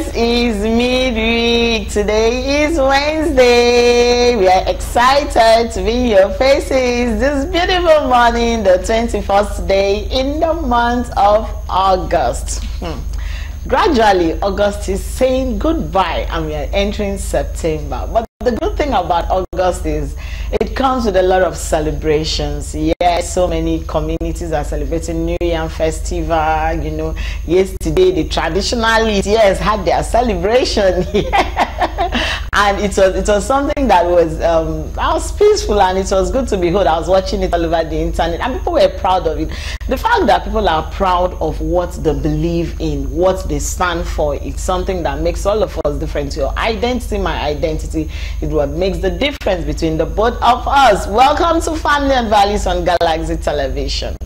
Yes, it's midweek. Today is Wednesday. We are excited to be in your faces this beautiful morning, the 21st day in the month of August. Gradually, August is saying goodbye and we are entering September. But the good thing about August is it comes with a lot of celebrations. Yes, so many communities are celebrating New Year festival. You know, yesterday the traditionalists, yes, had their celebration. And it was something that was peaceful and it was good to behold. I was watching it all over the internet and people were proud of it. The fact that people are proud of what they believe in, what they stand for, it's something that makes all of us different. Your identity, my identity, is what makes the difference between the both of us. Welcome to Family and Values on Galaxy Television.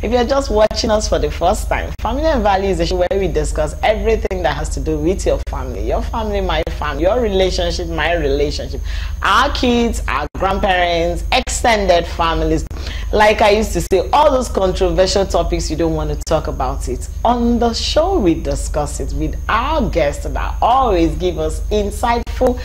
If you're just watching us for the first time, Family and Values is a show where we discuss everything that has to do with your family, my family, your relationship, my relationship, our kids, our grandparents, extended families. Like I used to say, all those controversial topics you don't want to talk about it. On the show, we discuss it with our guests that always give us insightful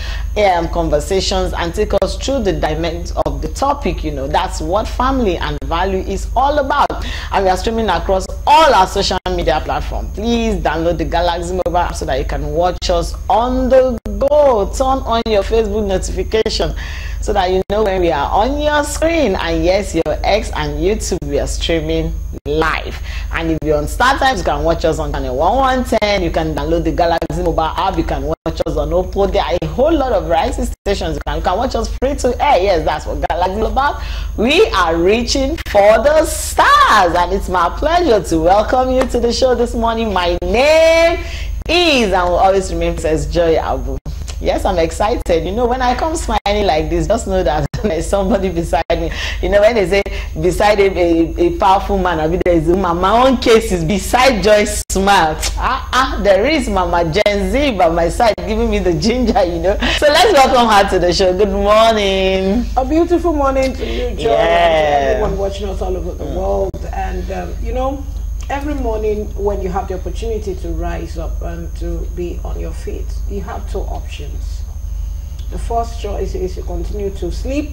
conversations and take us through the dimensions of the topic. You know, that's what family and value is all about. And we are streaming across all our social media platforms. Please download the Galaxy mobile app so that you can watch us on the go. Turn on your Facebook notification so that you know when we are on your screen. And yes, your X and YouTube, we are streaming live. And if you're on StarTimes, you can watch us on channel 1110. You can download the Galaxy mobile app. You can watch us on Oppo. There are a whole lot of variety stations. You can watch us free to air. Yes, that's what Galaxy is about. We are reaching for the stars, and it's my pleasure to welcome you to the show this morning. My name is, and will always remain, says Joy Abu. Yes, I'm excited. You know, when I come smiling like this, just know that there's somebody beside me. You know, when they say beside a powerful man, I mean, there is my own case is beside Joy's smile. There is Mama Gen Z by my side giving me the ginger, you know. So let's welcome her to the show. Good morning. A beautiful morning to you, Joy, and to everyone watching us all over the world. And, you know, every morning when you have the opportunity to rise up and to be on your feet, you have two options. The first choice is to continue to sleep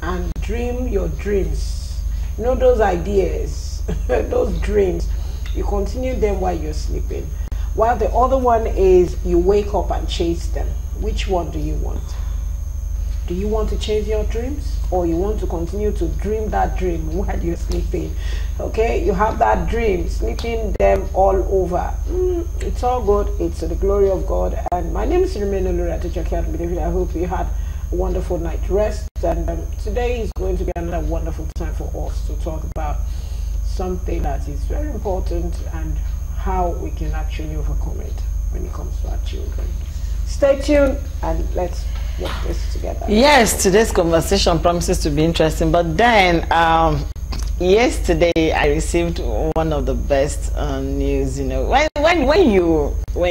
and dream your dreams. You know, those ideas, those dreams, you continue them while you're sleeping. While the other one is you wake up and chase them. Which one do you want? Do you want to chase your dreams, or you want to continue to dream that dream while you're sleeping? Okay, you have that dream, sleeping them all over. It's all good. It's to the glory of God. And my name is Rimeno Luratichakian. I hope you had a wonderful night rest. And today is going to be another wonderful time for us to talk about something that is very important and how we can actually overcome it when it comes to our children. Stay tuned and let's work this together. Yes, today's conversation promises to be interesting, but then yesterday I received one of the best news. You know, when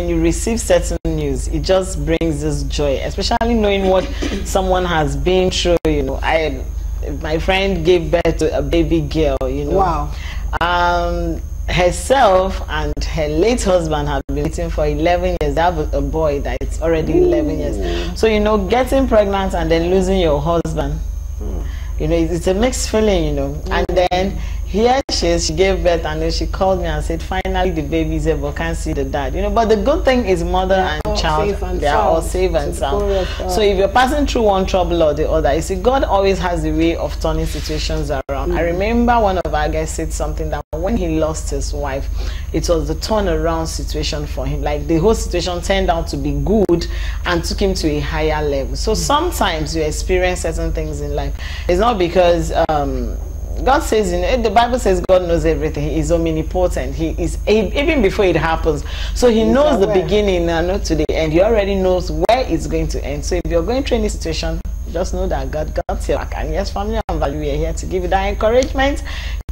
you receive certain news, it just brings this joy, especially knowing what someone has been through. You know, my friend gave birth to a baby girl. You know, wow. Herself and her late husband have been waiting for 11 years. They have a boy that is already 11 years. So, you know, getting pregnant and then losing your husband, you know, it's a mixed feeling, you know. And then here she is, she gave birth, and then she called me and said, finally the baby is able, can't see the dad. You know, but the good thing is mother and child, they are all safe and sound. So if you're passing through one trouble or the other, you see, God always has a way of turning situations around. I remember one of our guys said something that when he lost his wife, it was the turnaround situation for him. Like the whole situation turned out to be good and took him to a higher level. So sometimes you experience certain things in life. It's not because God says, you know, the Bible says God knows everything. He is omnipotent. He is even before it happens. So he knows the beginning and not to the end. He already knows where it's going to end. So if you're going through any situation, just know that God got your back. And yes, Family and Value, we are here to give you that encouragement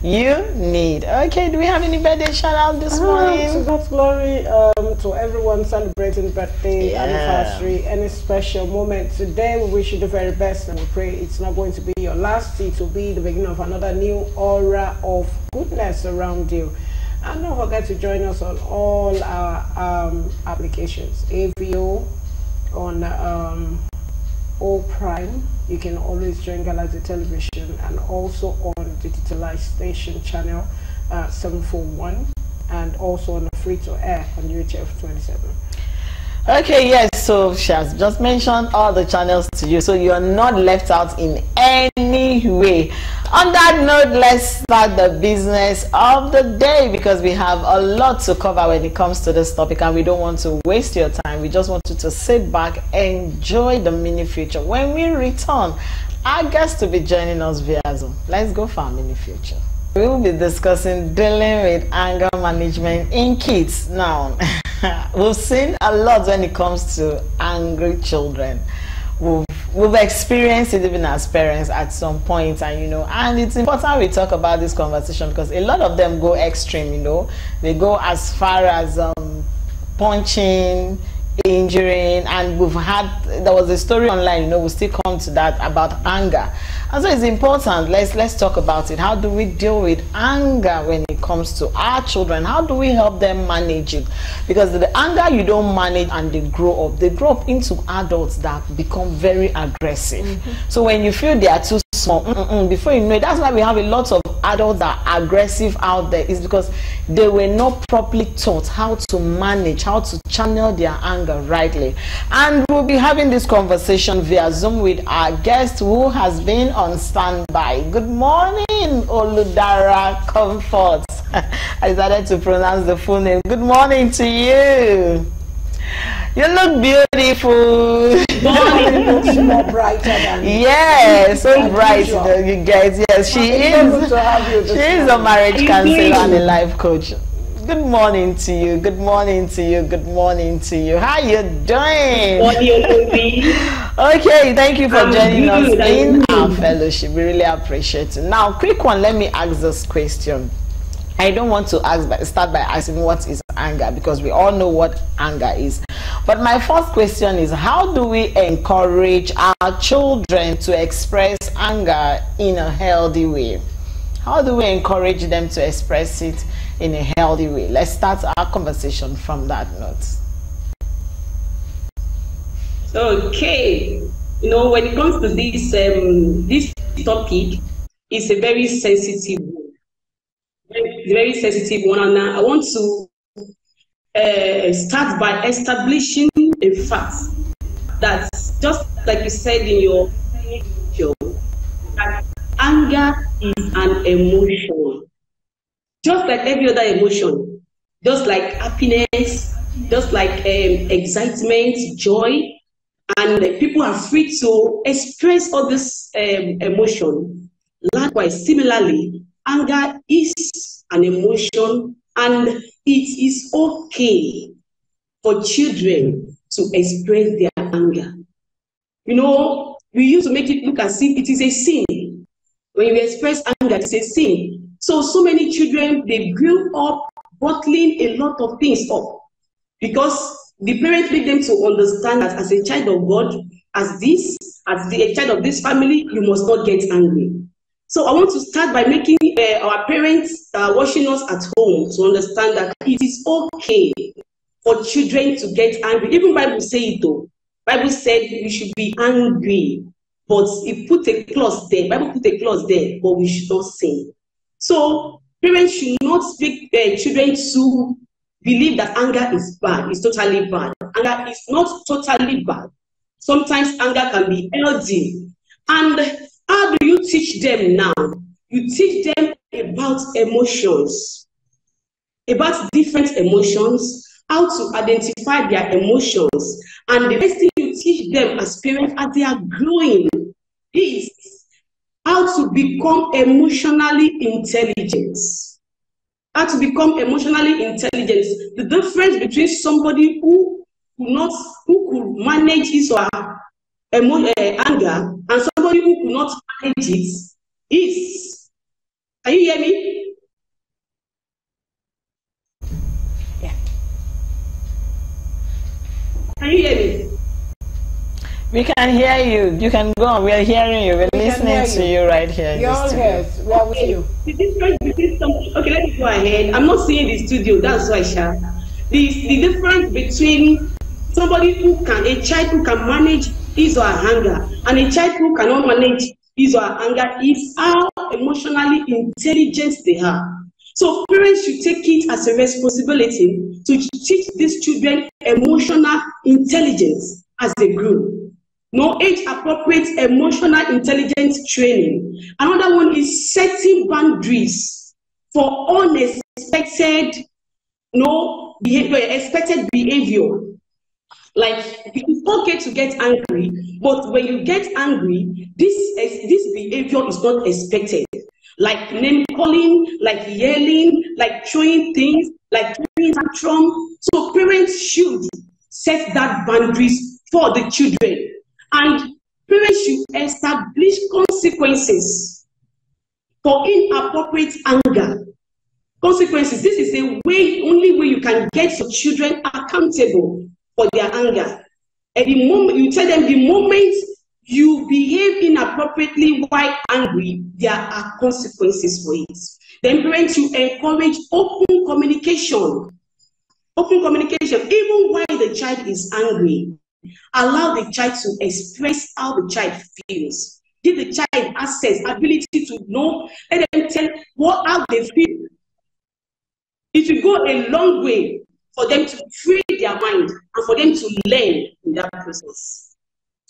you need. Okay, do we have any birthday shout out this morning? To God's glory, to everyone celebrating birthday, anniversary, any special moment today. We wish you the very best, and we pray it's not going to be your last. It will be the beginning of another new aura of goodness around you. And don't forget to join us on all our applications. AVO, on O Prime. You can always join Galaxy Television, and also on digitalized station channel 741, and also on the free-to-air on UHF 27. Okay, yes, so she has just mentioned all the channels to you, so you're not left out in any way. On that note, let's start the business of the day, because we have a lot to cover when it comes to this topic, and we don't want to waste your time. We just want you to sit back, enjoy the mini future. When we return, our guest to be joining us via Zoom. Let's go for our mini future. We will be discussing dealing with anger management in kids. Now, we've seen a lot when it comes to angry children. We've experienced it even as parents at some point, and and it's important we talk about this conversation, because a lot of them go extreme. They go as far as punching, injuring, and there was a story online, we still come to that, about anger. And so it's important, let's talk about it. How do we deal with anger when it comes to our children? How do we help them manage it? Because the anger you don't manage, and they grow up into adults that become very aggressive. So when you feel they are too small, before you know it, that's why we have a lot of adults that are aggressive out there, is because they were not properly taught how to manage, how to channel their anger rightly. And we'll be having this conversation via Zoom with our guest, who has been on standby. Good morning, Oludara Comfort. I started to pronounce the full name. Good morning to you. You look beautiful. She's more brighter than yes, so bright, you guys. Yes, she is. She is a marriage counselor and a life coach. Good morning to you. Good morning to you. Good morning to you. How you doing? Okay, thank you for joining us in our fellowship. We really appreciate it. Now, quick one. Let me ask this question. I don't want to start by asking what is anger, because we all know what anger is. But my first question is, how do we encourage our children to express anger in a healthy way? How do we encourage them to express it in a healthy way? Let's start our conversation from that note. Okay, when it comes to this topic, it's a very sensitive one. Very sensitive one, and I want to start by establishing a fact that, just like you said in your video, that anger is an emotion, just like every other emotion, just like happiness, just like excitement, joy, and people are free to express all this emotion. Likewise, similarly, anger is an emotion, and it is okay for children to express their anger. We used to make it look as if it is a sin. When you express anger, it's a sin. So many children, they grew up bottling a lot of things up, because the parents make them to understand that as a child of God, as a child of this family, you must not get angry. So I want to start by making our parents watching us at home to understand that it is okay for children to get angry. Even Bible say it though. Bible said we should be angry, but it put a clause there. Bible put a clause there, but we should not sin. So parents should not speak their children to believe that anger is bad. It's totally bad. Anger is not totally bad. Sometimes anger can be healthy. And how do you teach them now? You teach them about emotions, about different emotions, how to identify their emotions. And the best thing you teach them as parents as they are growing is how to become emotionally intelligent. How to become emotionally intelligent. The difference between somebody who could manage his or her anger and somebody who could not manage it is, can you hear me? Yeah. Can you hear me? We can hear you. You can go on. We are hearing you. We're listening to you right here. You're all here. We're with you. The difference between okay, let me go ahead. I'm not seeing the studio. That's why, Sha. The difference between somebody a child who can manage his or her anger and a child who cannot manage his or her anger is how emotionally intelligent they are. So parents should take it as a responsibility to teach these children emotional intelligence as they grow. No, age-appropriate emotional intelligence training. Another one is setting boundaries for unexpected, expected behavior. Like, it's okay to get angry, but when you get angry, this behavior is not expected. Like name calling, like yelling, like throwing things, like throwing tantrum. So parents should set that boundaries for the children. And parents should establish consequences for inappropriate anger. Consequences. This is the only way you can get your children accountable for their anger. At the moment you tell them, the moment you behave inappropriately while angry, there are consequences for it. Then parents should encourage open communication. Open communication, even while the child is angry. Allow the child to express how the child feels. Give the child access, ability to know, let them tell how they feel. It will go a long way for them to free their mind and for them to learn in that process.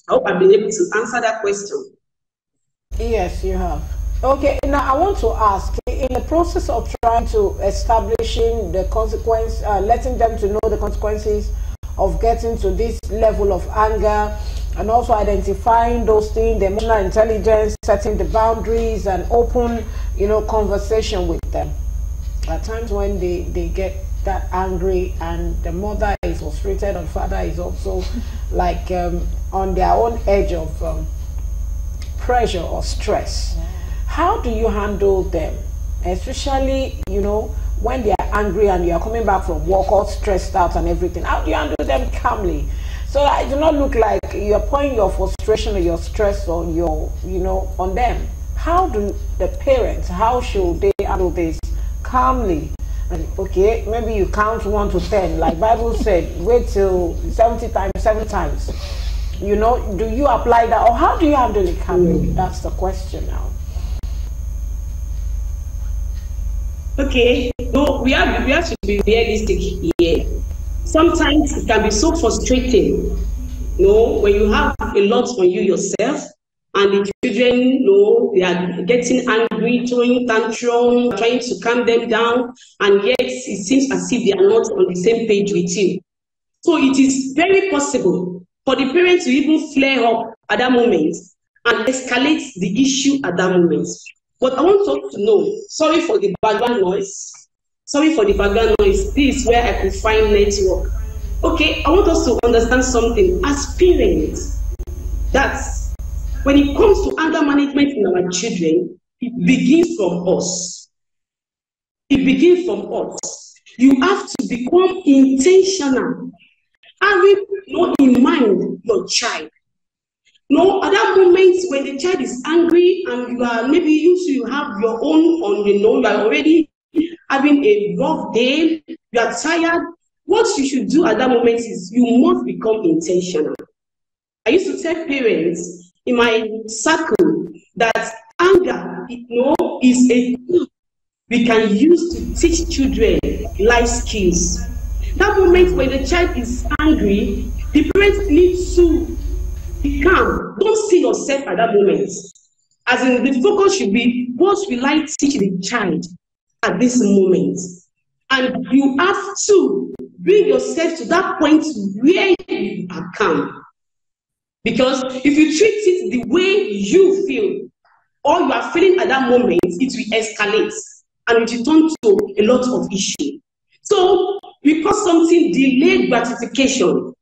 I hope I've been able to answer that question. Yes, you have. Okay, now I want to ask, in the process of trying to establishing the consequence, letting them to know the consequences of getting to this level of anger, and also identifying those things, the emotional intelligence, setting the boundaries, and open, conversation with them. At times when they get that angry and the mother is frustrated and father is also like on their own edge of pressure or stress. Yeah. How do you handle them, especially when they are angry and you are coming back from work all stressed out and everything? How do you handle them calmly so that it do not look like you're pouring your frustration or your stress on on them? How do the parents, how should they handle this calmly? And okay, maybe you count 1 to 10, like Bible said, wait till 70 times, 7 times. Do you apply that, or how do you handle it calmly? That's the question now. Okay, so we have to be realistic here. Sometimes it can be so frustrating, when you have a lot on you yourself, and the children, they are getting angry, throwing tantrum, trying to calm them down, and yet it seems as if they are not on the same page with you. So it is very possible for the parents to even flare up at that moment and escalate the issue at that moment. But I want us to know, sorry for the background noise. This is where I could find network. Okay, I want us to understand something. As parents, that's when it comes to anger management in our children, it begins from us. It begins from us. You have to become intentional, having in mind your child. At that moment when the child is angry and you are maybe you have your own you are already having a rough day, you are tired. What you should do at that moment is you must become intentional. I used to tell parents in my circle that anger, is a tool we can use to teach children life skills. That moment when the child is angry, the parents need to be calm. Don't see yourself at that moment. As in, the focus should be, what will I teach the child at this moment? And you have to bring yourself to that point where you are calm. Because if you treat it the way you feel, or you are feeling at that moment, it will escalate and it will turn to a lot of issues. So we call something delayed gratification.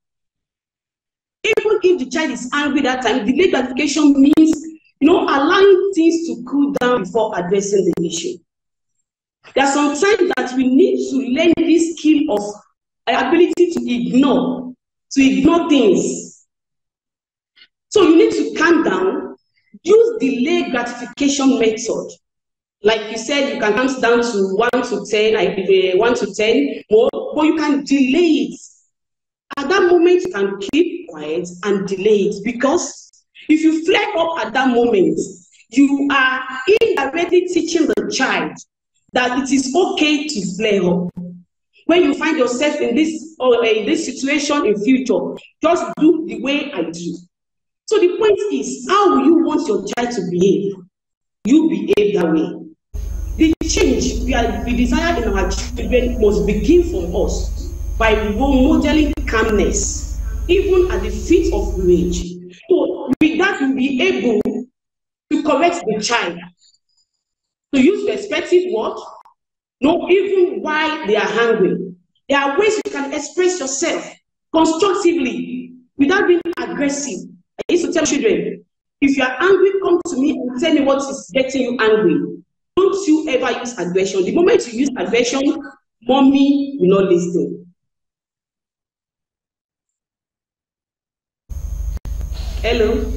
Even if the child is angry that time, delayed gratification means, allowing things to cool down before addressing the issue. There are some times that we need to learn this skill of ability to ignore things. So you need to calm down, use delay gratification method. Like you said, you can count down to 1 to 10, like 1 to 10, but you can delay it. At that moment, you can keep quiet and delay it, because if you flare up at that moment, you are indirectly teaching the child that it is okay to flare up. When you find yourself in this situation in future, just do the way I do. So the point is, how will you want your child to behave? You behave that way. The change we desire in our children must begin from us by modeling calmness, even at the feet of rage. So with that, you'll be able to correct the child, to use respectful words, know even why they are angry. There are ways you can express yourself constructively without being aggressive. I used to tell children, if you are angry, come to me and tell me what is getting you angry. Don't you ever use aggression. The moment you use aggression, mommy will not listen. Hello.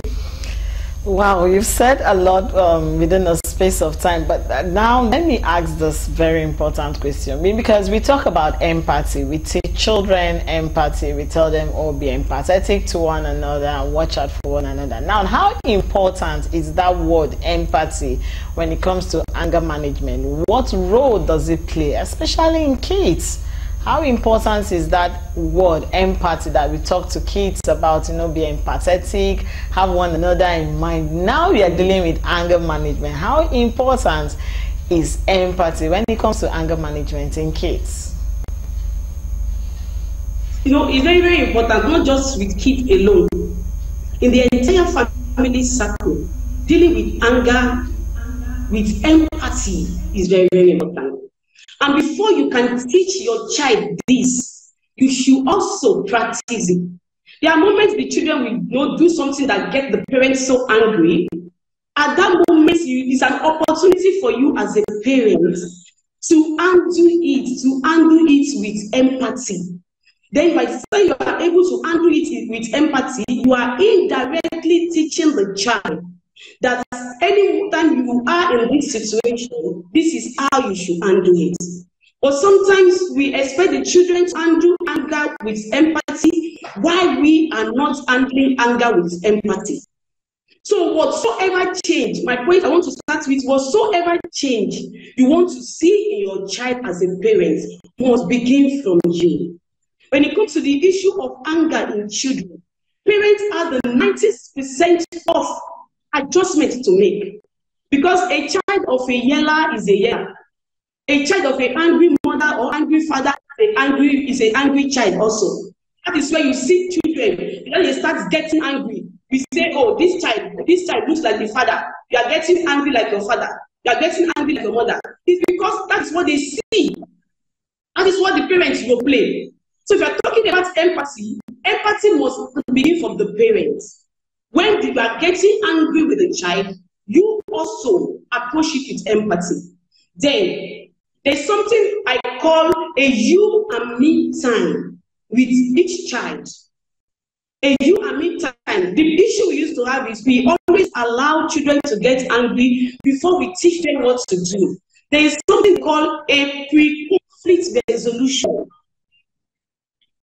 Wow, you've said a lot within a space of time, but now let me ask this very important question. Because we talk about empathy, we teach children empathy, we tell them, oh, be empathetic to one another and watch out for one another. Now, how important is that word empathy when it comes to anger management? What role does it play, especially in kids? How important is that word empathy that we talk to kids about, be empathetic, have one another in mind? Now we are dealing with anger management. How important is empathy when it comes to anger management in kids? It's very, very important, not just with kids alone. In the entire family circle, dealing with anger with empathy is very, very important. And before you can teach your child this, you should also practice it. There are moments the children will do something that gets the parents so angry. At that moment, it's an opportunity for you as a parent to handle it with empathy. Then by the time you are able to handle it with empathy, you are indirectly teaching the child that any time you are in this situation, this is how you should handle it. But sometimes we expect the children to handle anger with empathy, while we are not handling anger with empathy. So whatsoever change, my point I want to start with, whatsoever change you want to see in your child as a parent must begin from you. When it comes to the issue of anger in children, parents are the 90% of adjustment to make, because a child of a yeller is a yeller. A child of an angry mother or angry father is an angry child also. That is where you see children, when they start getting angry, we say, oh, this child looks like the father. You are getting angry like your father. You are getting angry like your mother. It's because that is what they see. That is what the parents will play. So if you are talking about empathy, empathy must begin from the parents. When you are getting angry with a child, you also approach it with empathy. Then there's something I call a you and me time with each child. A you and me time. The issue we used to have is we always allow children to get angry before we teach them what to do. There is something called a pre-conflict resolution.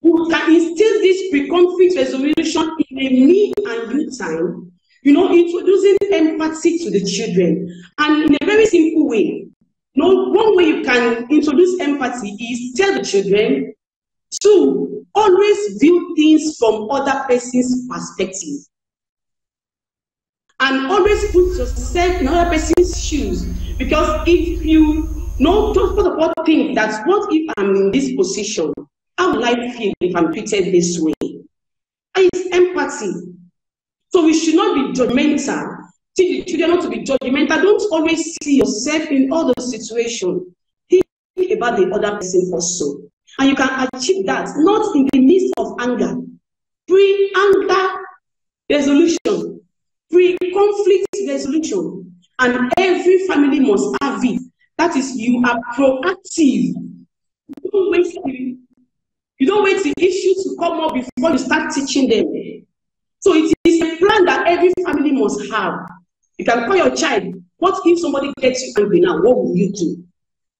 You can instill this pre-conflict resolution in a me and you time, introducing empathy to the children. And in a very simple way, one way you can introduce empathy is tell the children to always view things from other person's perspective. And always put yourself in other person's shoes. Because if you just put about think that what if I'm in this position? How will I feel if I'm treated this way? And it's empathy. So we should not be judgmental. Teach the children not to be judgmental. Don't always see yourself in all those situations. Think about the other person also. And you can achieve that, not in the midst of anger. Pre-anger resolution. Pre-conflict resolution. And every family must have it. That is, you are proactive. You don't wait the issue to come up before you start teaching them. So it is a plan that every family must have. You can call your child, what if somebody gets you angry now? What will you do?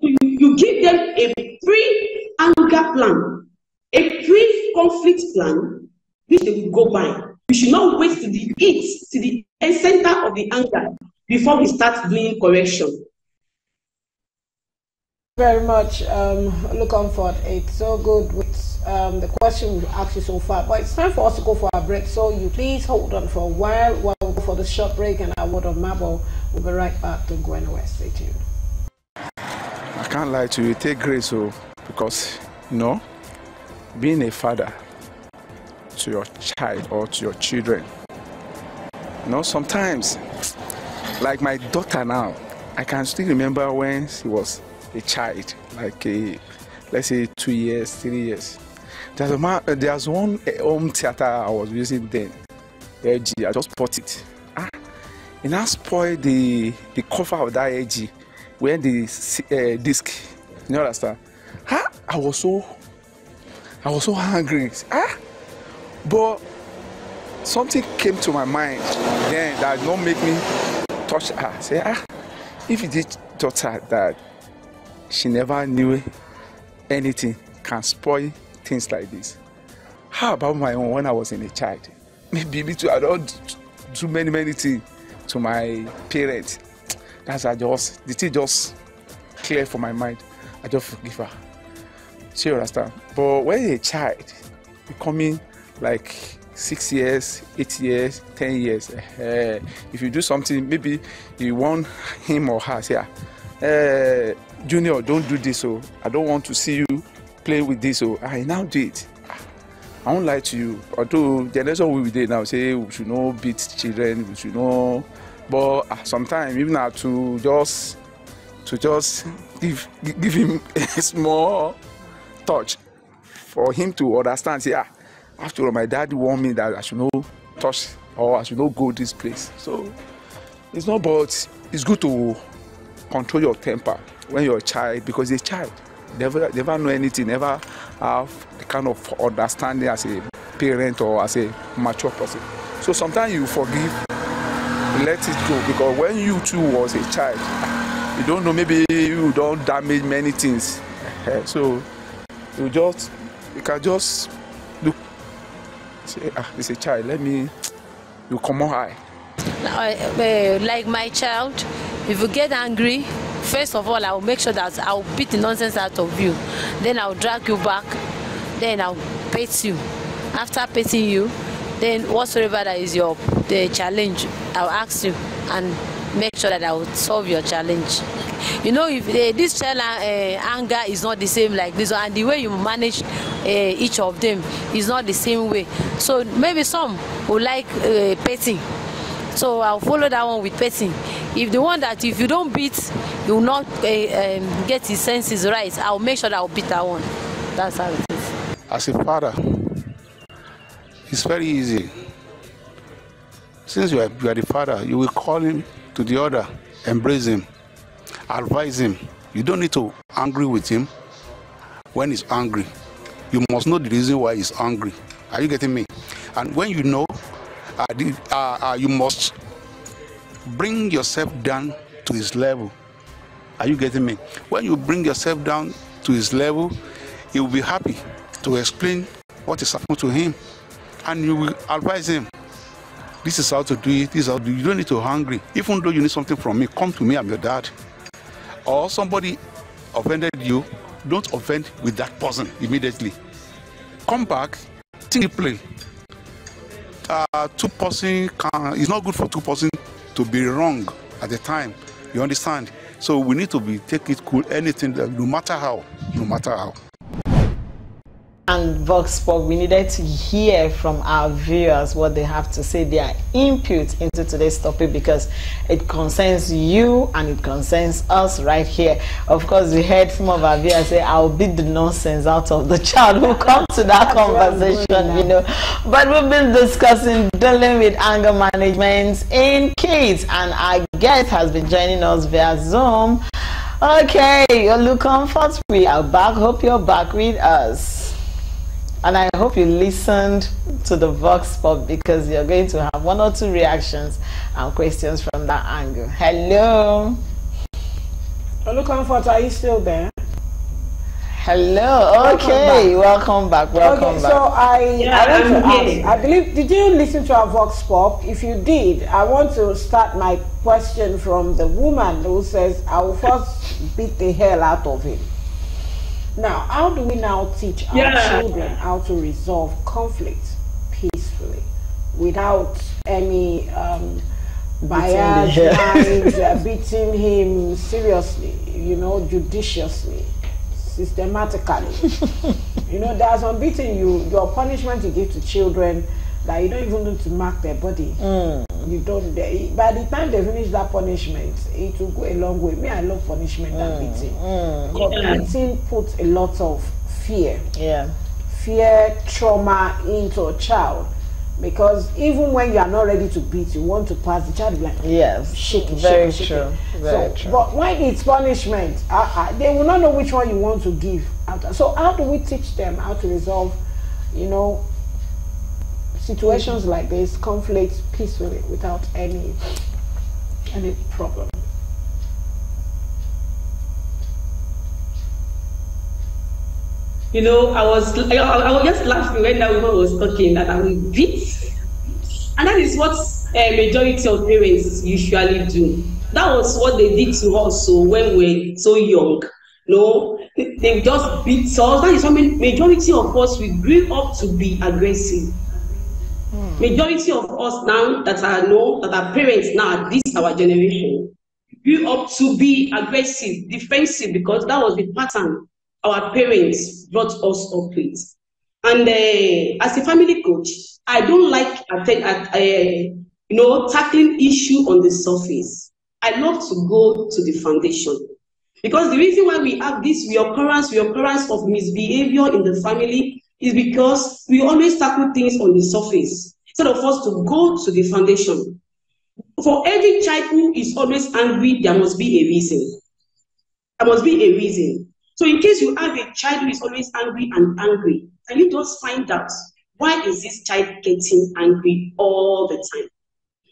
You give them a pre-anger plan, a pre-conflict plan, which they will go by. We should not wait to the heat, to the center of the anger before we start doing correction. Very much, look comfort. It's so good with the question we've asked you so far. But it's time for us to go for our break. So you please hold on for a while we'll go for the short break and our word of marble. We'll be right back. Don't go anywhere. Stay tuned. I can't lie to you. It takes grace, because being a father to your child or to your children, sometimes, like my daughter now, I can still remember when she was a child, like let's say 2 years, 3 years. There's one home theater I was using then, LG. I just bought it. It now spoiled the cover of that LG when the disc. You understand? I was so angry. But something came to my mind then that don't make me touch her. Say, if you did touch her that she never knew anything can spoil things like this, how about my own when I was in a child? Maybe me too, I don't do many things to my parents. That's the thing just clear for my mind. I just forgive her. So you understand? But when you're a child, becoming like 6 years, 8 years, 10 years, if you do something, maybe you want him or her, say, Junior, don't do this, I don't want to see you play with this, I now do it. I won't lie to you. Although generation we did now say we should not beat children, we should not, but sometimes even now to just give him a small touch for him to understand. Say, after all, my dad warned me that I should not touch or I should not go this place. So it's not, but it's good to control your temper when you're a child, because a child never know anything, never have the kind of understanding as a parent or as a mature person. So sometimes you forgive, let it go, because when you too was a child, you don't know, maybe you don't damage many things. So you can just look, say, it's a child, you come on high. Like my child, if you get angry, first of all, I will make sure that I'll beat the nonsense out of you. Then I'll drag you back. Then I'll pet you. After petting you, then whatsoever that is the challenge, I'll ask you and make sure that I will solve your challenge. If this child anger is not the same like this, and the way you manage each of them is not the same way. So maybe some will like petting. So I'll follow that one with petting. If the one that if you don't beat, you will not get his senses right, I'll make sure that I'll beat that one. That's how it is. As a father, it's very easy. Since you are the father, you will call him to the order, embrace him, advise him. You don't need to angry with him when he's angry. You must know the reason why he's angry. Are you getting me? And when you know, you must bring yourself down to his level. Are you getting me? When you bring yourself down to his level, he will be happy to explain what is happening to him, and you will advise him. This is how to do it. This is how to do it. You don't need to hungry. Even though you need something from me, come to me. I'm your dad. Or somebody offended you, don't offend with that person immediately. Come back, think play. It's not good for two persons to be wrong at the time. You understand? So we need to take it cool. Anything, no matter how. And Vox Pop, we needed to hear from our viewers what they have to say, their input into today's topic, because it concerns you and it concerns us right here. Of course, we heard some of our viewers say, I'll beat the nonsense out of the child. We'll come to that conversation, But we've been discussing dealing with anger management in kids, and our guest has been joining us via Zoom. Okay, Olu Comfort, we are back. Hope you're back with us. And I hope you listened to the Vox Pop because you're going to have 1 or 2 reactions and questions from that angle. Hello. Hello, Comfort, are you still there? Hello. Okay, welcome back. Welcome back. So I believe, did you listen to our Vox Pop? If you did, I want to start my question from the woman who says, I will first beat the hell out of him. Now, how do we now teach our children how to resolve conflict peacefully without any bias, mind, beating him seriously, you know, judiciously, systematically? You know, there's some beating your punishment you give to children that you don't even need to mark their body. You don't. By the time they finish that punishment, it will go a long way. Me, I love punishment and beating. Because beating puts a lot of fear. Fear, trauma into a child. Because even when you are not ready to beat, you want to pass, the child will be like, shake it, very shake true. it. Very true. But when it's punishment, they will not know which one you want to give. So how do we teach them how to resolve, you know, situations like this, conflicts peacefully without any problem? You know, I was just laughing when that woman was talking that I will beat, and that is what majority of parents usually do. That was what they did to us. So when we were so young, no, they just beat us. That is what majority of us, we grew up to be aggressive. Majority of us now that are parents now, this our generation, grew up to be aggressive, defensive, because that was the pattern our parents brought us up with. And as a family coach, I don't like tackling issue on the surface. I love to go to the foundation, because the reason why we have this reoccurrence of misbehavior in the family is because we always tackle things on the surface instead of us to go to the foundation. For every child who is always angry, there must be a reason. There must be a reason. So in case you have a child who is always angry, can you just find out, why is this child getting angry all the time?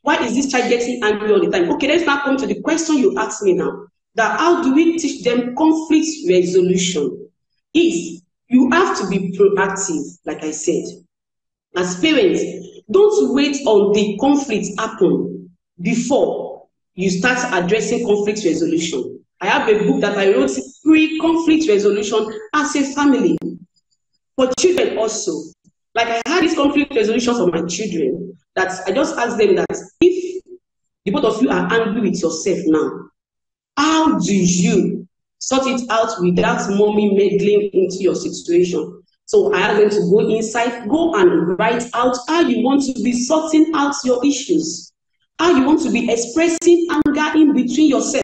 Why is this child getting angry all the time? Okay, let's now come to the question you asked me now. That how do we teach them conflict resolution? Is you have to be proactive, like I said. As parents, don't wait on the conflict happen before you start addressing conflict resolution. I have a book that I wrote, Pre-Conflict Resolution as a Family. For children also. Like I had this conflict resolution for my children, that I just asked them that if the both of you are angry with yourself now, how do you sort it out without mommy meddling into your situation? So I asked them to go inside, go and write out how you want to be sorting out your issues, how you want to be expressing anger in between yourself.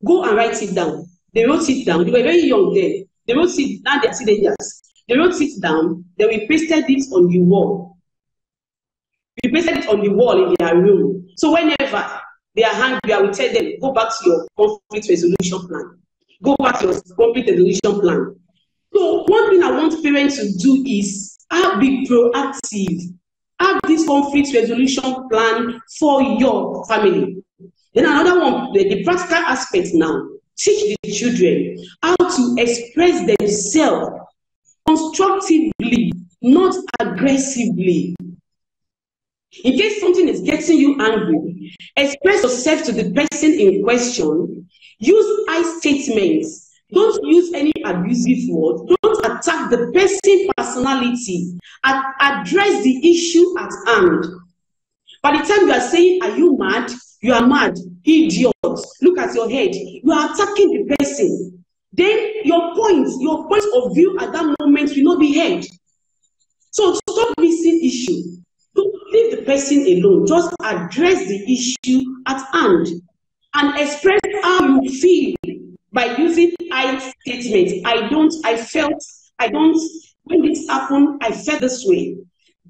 Go and write it down. They wrote it down. They were very young then. They wrote it, now they're teenagers. They wrote it down. Then we pasted it on the wall. We pasted it on the wall in their room. So whenever they are angry, I will tell them, go back to your conflict resolution plan. Go back to your conflict resolution plan. So one thing I want parents to do is be proactive. Have this conflict resolution plan for your family. Then another one, the practical aspect now, teach the children how to express themselves constructively, not aggressively. In case something is getting you angry, express yourself to the person in question. Use I statements. Don't use any abusive words. Don't attack the person's personality. Address the issue at hand. By the time you are saying, are you mad? You are mad, idiot. Look at your head. You are attacking the person. Then your point of view at that moment will not be heard. So stop missing issue. Don't leave the person alone. Just address the issue at hand and express how you feel by using I statement. When this happened, I felt this way.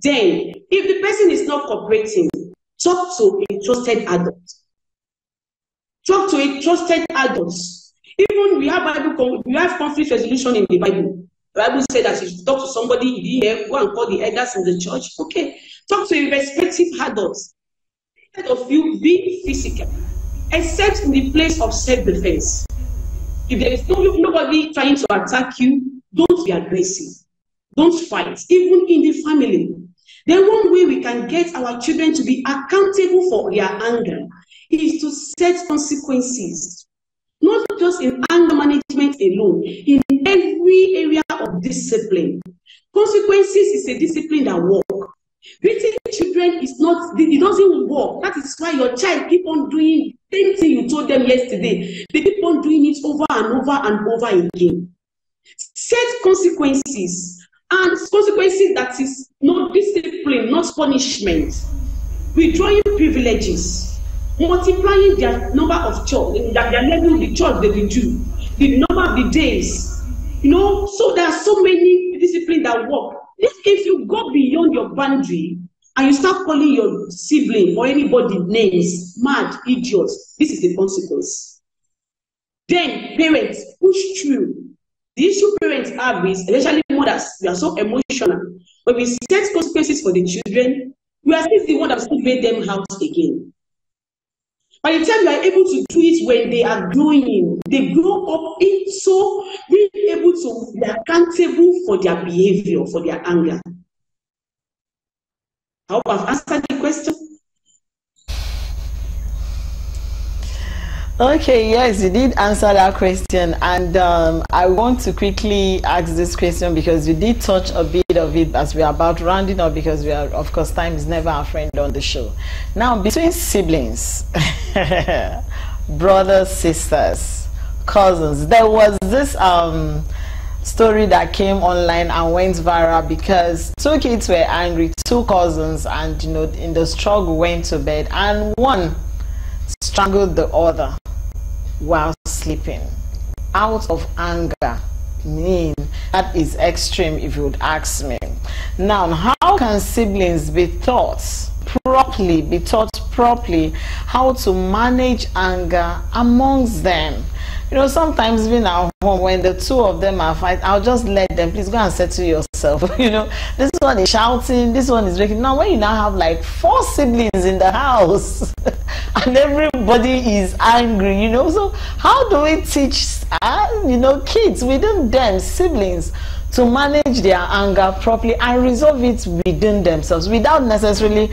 Then, if the person is not cooperating, talk to a trusted adult. Talk to a trusted adult. Even we have conflict resolution in the Bible. The Bible said that you should talk to somebody, you didn't hear, go and call the elders in the church. Okay, talk to your respective adults. Instead of you being physical, except in the place of self-defense. If there is nobody trying to attack you, don't be aggressive. Don't fight, even in the family. Then one way we can get our children to be accountable for their anger is to set consequences. Not just in anger management alone, in every area of discipline. Consequences is a discipline that works. Beating children is not, it doesn't work. That is why your child keep on doing the same thing you told them yesterday. They keep on doing it over and over and over again. Set consequences, and consequences that is not discipline, not punishment. Withdrawing privileges, multiplying their number of church, their level, the church they will do, the number of the days. You know, so there are so many disciplines that work. If you go beyond your boundary and you start calling your sibling or anybody names, mad, idiots, this is the consequence. Then parents push through. The issue parents have is, especially mothers, we are so emotional. When we set consequences for the children, we are still the one that still made them out again. By the time you are able to do it when they are growing, they grow up into being able to be accountable for their behavior, for their anger. I hope I've answered the question. Okay, yes, you did answer that question, and I want to quickly ask this question because you did touch a bit of it as we are about rounding up, because we are, of course, time is never our friend on the show. Now, between siblings, brothers, sisters, cousins, there was this story that came online and went viral because two kids were angry, two cousins, and you know, in the struggle went to bed, and one strangled the other while sleeping out of anger. That is extreme, if you would ask me. Now, how can siblings be taught properly how to manage anger amongst them? You know, sometimes even at home, when the two of them are fighting, I'll just let them, please go and settle yourself. You know, this one is shouting, this one is breaking. Now, when you now have like 4 siblings in the house and everybody is angry, you know, so how do we teach, you know, kids within them, siblings, to manage their anger properly and resolve it within themselves without necessarily,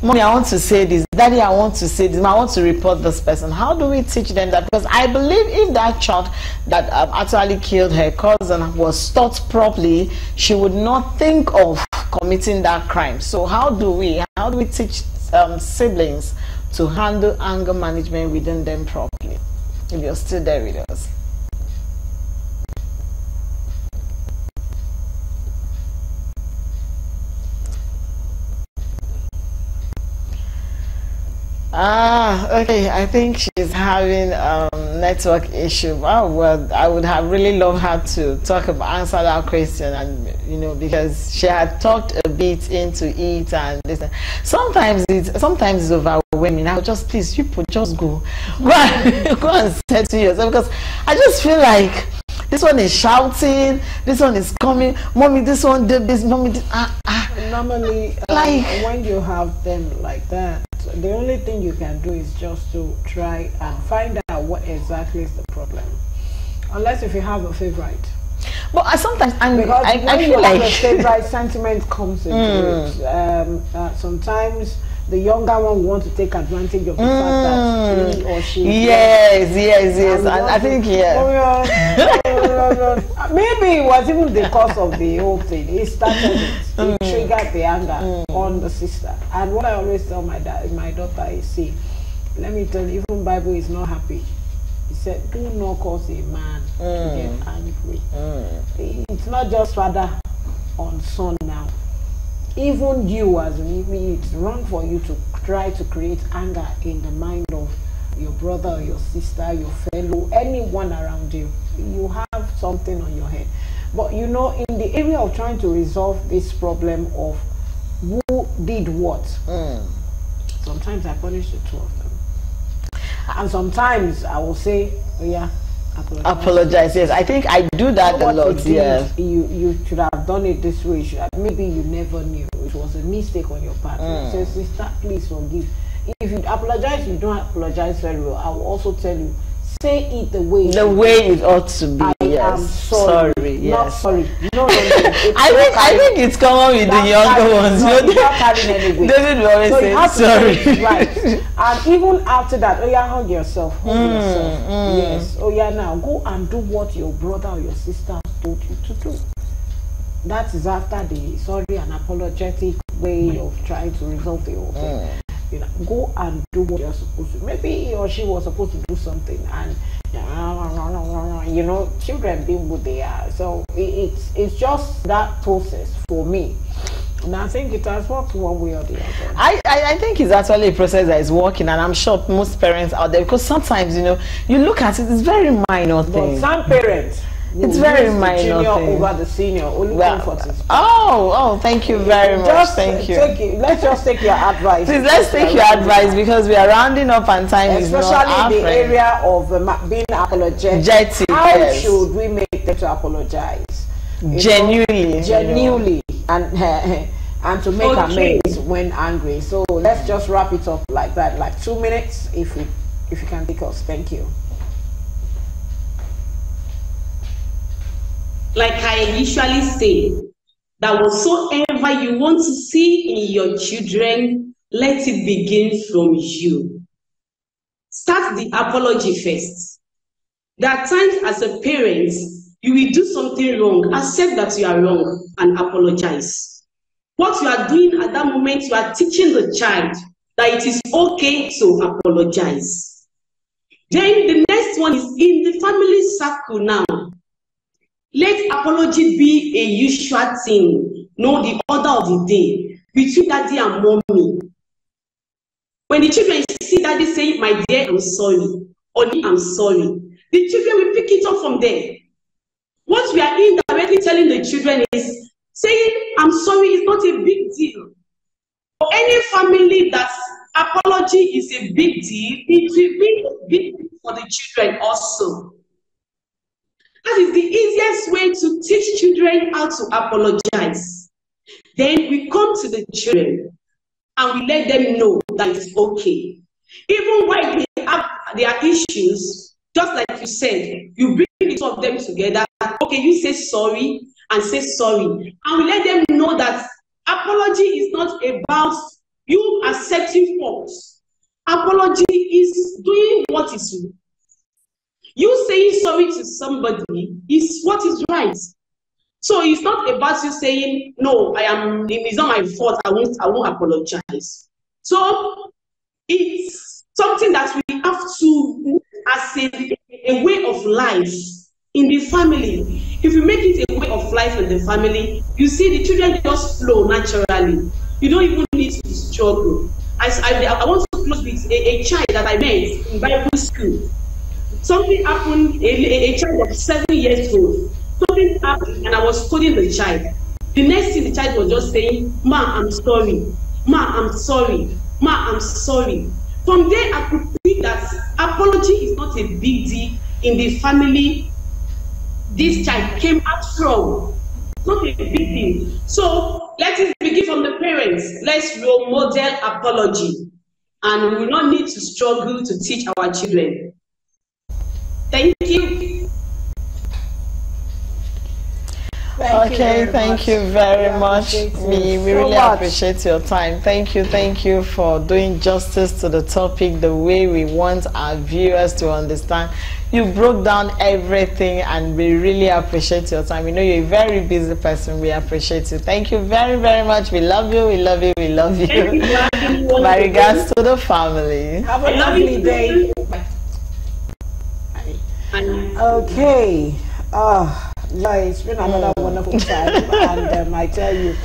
Mommy, I want to say this, Daddy, I want to say this, I want to report this person? How do we teach them that? Because I believe if that child that actually killed her cousin was taught properly, she would not think of committing that crime. So how do we teach siblings to handle anger management within them properly? If you're still there with us. Okay, I think she's having network issue. Oh, well, I would have really loved her to answer that question, and you know, because she had talked a bit into it, and this. Sometimes it's overwhelming. I'll just, please, people just go and settle yourself, because I just feel like this one is shouting, this one is coming, Mommy, this one did this, Mommy did, Normally, like when you have them like that, the only thing you can do is just to try and find out what exactly is the problem. Unless if you have a favorite. But sometimes I feel like a favorite sentiment comes into it. Sometimes the younger one wants to take advantage of the fact that he or she. Yes. And I think maybe it was even the cause of the whole thing. It started it. It triggered the anger on the sister. And what I always tell my daughter is, see, let me tell you, even Bible is not happy. He said, do not cause a man to get angry. It's not just father on son now. Even you, as me, it's wrong for you to try to create anger in the mind of your brother or your sister, your fellow, anyone around you. You have something on your head. But you know, in the area of trying to resolve this problem of who did what, sometimes I punish the two of them. And sometimes I will say, oh yeah, apologize. Yes, I think I do that a lot. Yeah, you should have done it this way. Maybe you never knew it was a mistake on your part. So sister, please forgive. If you apologize, you don't apologize very well. I will also tell you, say it the way it ought to be. I am sorry. Yes. Not sorry. No. I think it's common with the younger ones. David will always say sorry. Right. And even after that, hug yourself. Yes. Now go and do what your brother or your sister told you to do. That is after the sorry and apologetic way of trying to resolve the whole thing. Go and do what you're supposed to. Maybe he or she was supposed to do something, and children being what they are. So it's just that process for me. And I think it has worked one way or the other. I think it's actually a process that is working, and I'm sure most parents out there, because sometimes you look at it, it's very minor things. But some parents, it's very minor junior thing. Over the senior, only thank you very much. Thank you. Let's just take your advice. Please, let's take your advice, because we are rounding up and time is not our friend. Especially the area of being apologetic. How should we make them to apologize? Genuinely, and to make amends when angry. So let's just wrap it up like that, like 2 minutes, if you can take us. Thank you. Like I usually say, that whatsoever you want to see in your children, let it begin from you. Start the apology first. There are times as a parent, you will do something wrong, accept that you are wrong and apologize. What you are doing at that moment, you are teaching the child that it is okay to apologize. Then the next one is in the family circle now. Let apology be a usual thing, no the order of the day, between daddy and mommy. When the children see daddy saying, my dear, I'm sorry, or I'm sorry, the children will pick it up from there. What we are indirectly telling the children is, saying, I'm sorry is not a big deal. For any family that apology is a big deal, it will be a big deal for the children also. That is the easiest way to teach children how to apologize. Then we come to the children and we let them know that it's okay. Even while they have their issues, just like you said, you bring the two of them together. Okay, you say sorry and say sorry. And we let them know that apology is not about you accepting faults. Apology is doing what is right. You saying sorry to somebody is what is right. So it's not about you saying, no, it's not my fault, I won't apologize. So it's something that we have to, as a way of life in the family. If you make it a way of life in the family, you see the children just flow naturally. You don't even need to struggle. I want to close with a child that I met in Bible school. Something happened, a child of 7 years old. Something happened and I was scolding the child. The next thing the child was just saying, Ma, I'm sorry. Ma, I'm sorry. Ma, I'm sorry. From there, I could see that apology is not a big deal in the family this child came out from. Not a big deal. So let it begin from the parents. Let's role model apology. And we will not need to struggle to teach our children. Thank you. Thank you very much. We really appreciate your time. Thank you for doing justice to the topic the way we want our viewers to understand. You broke down everything and we really appreciate your time. We know you're a very busy person. We appreciate you. Thank you very, very much. We love you. We love you. We love you. My regards to the family. Have a lovely day. Okay. It's been another wonderful time, and I tell you,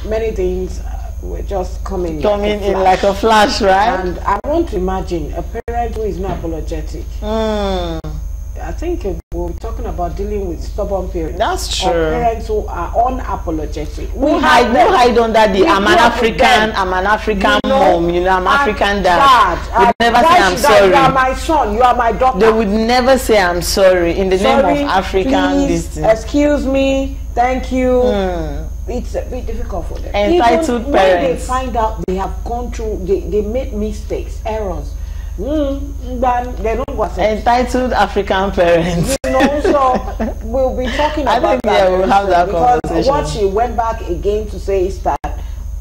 many things were just coming in like a flash, right? And I want to imagine a parent who is not apologetic. I think we're talking about dealing with stubborn parents. That's true. Or parents who are unapologetic. Who hide under the I'm an African mom, you know, I'm African dad. Would never say I'm sorry. You are my son, you are my daughter. They would never say I'm sorry in the name of African please, excuse me, thank you. It's a bit difficult for them. Entitled even parents. when they find out they have gone through, they made mistakes, errors. Then they don't go entitled African parents. You know, so we'll be talking about that. We'll have that because conversation. what she went back again to say is that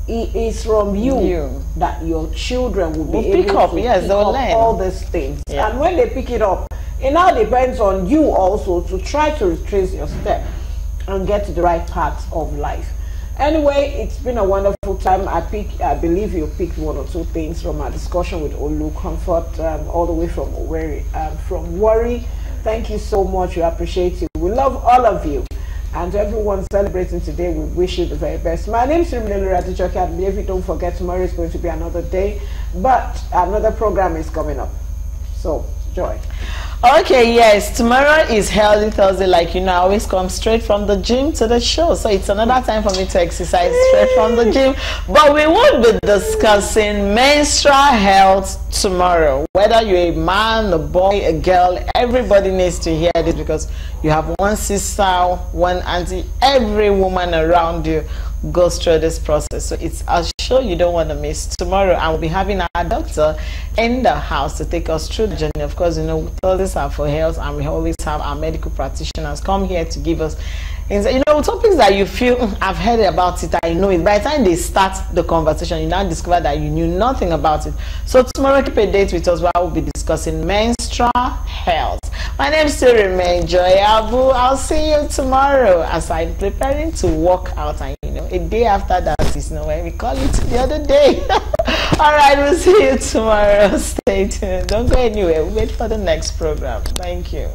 it is from you that your children will be able pick up, to yes, pick they'll up learn all these things. Yeah. And when they pick it up, it now depends on you also to try to retrace your step and get to the right path of life. Anyway, it's been a wonderful time. I believe you picked one or two things from our discussion with Olu Comfort, all the way from Owerri, from Warri. Thank you so much. We appreciate you. We love all of you. And to everyone celebrating today, we wish you the very best. My name is Rimilelu Radichoke. I believe you don't forget, tomorrow is going to be another day, but another program is coming up. So, joy. Okay, yes, tomorrow is Healthy Thursday. Like you know, I always come straight from the gym to the show, so it's another time for me to exercise straight from the gym. But we will be discussing menstrual health tomorrow. Whether you're a man, a boy, a girl, everybody needs to hear this, because you have one sister, one auntie, every woman around you goes through this process. So it's a show you don't want to miss tomorrow, and we'll be having our doctor in the house to take us through the journey. Of course, you know, all this are for health, and we always have our medical practitioners come here to give us, you know, topics that you feel I've heard about it, I know it. By the time they start the conversation, you now discover that you knew nothing about it. So tomorrow, keep a date with us where we'll be discussing menstrual health. My name still remains Joy Abu. I'll see you tomorrow as I'm preparing to walk out, and you know, a day after that is nowhere. We call it the other day. All right, we'll see you tomorrow. Stay tuned. Don't go anywhere. Wait for the next program. Thank you.